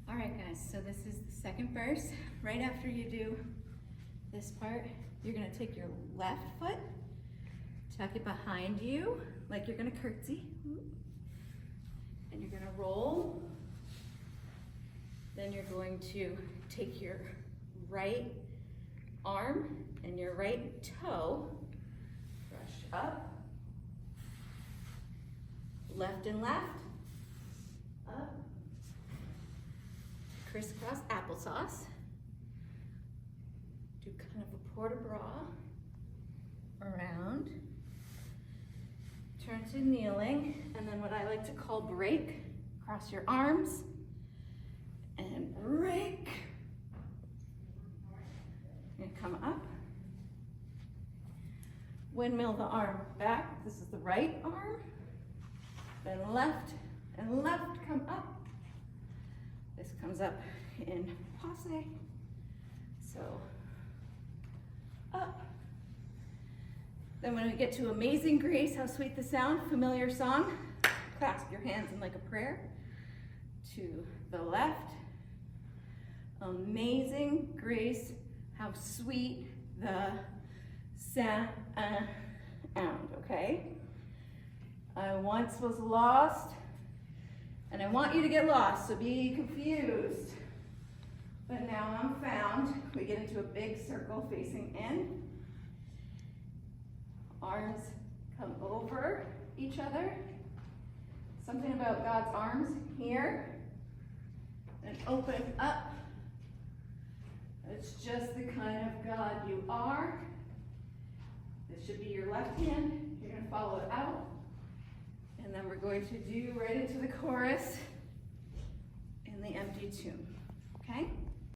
All right, guys, so this is the second verse. Right after you do this part, you're gonna take your left foot, tuck it behind you, like you're gonna curtsy, and you're gonna roll. Then you're going to take your right arm and your right toe, brush up, left and left, up, crisscross applesauce, do kind of a port de bras, around, turn to kneeling, and then what I like to call break, cross your arms, and break, and come up, windmill the arm back, this is the right arm, then left, and left, come up. This comes up in passe, so up. Then when we get to Amazing Grace, how sweet the sound, familiar song, clasp your hands in like a prayer. To the left, Amazing Grace, how sweet the sound, okay? I once was lost, and I want you to get lost, so be confused. But now I'm found. We get into a big circle facing in. Arms come over each other. Something about God's arms here. And open up. It's just the kind of God you are. This should be your left hand. You're going to follow it out. And then we're going to do right into the chorus in the empty tomb, okay?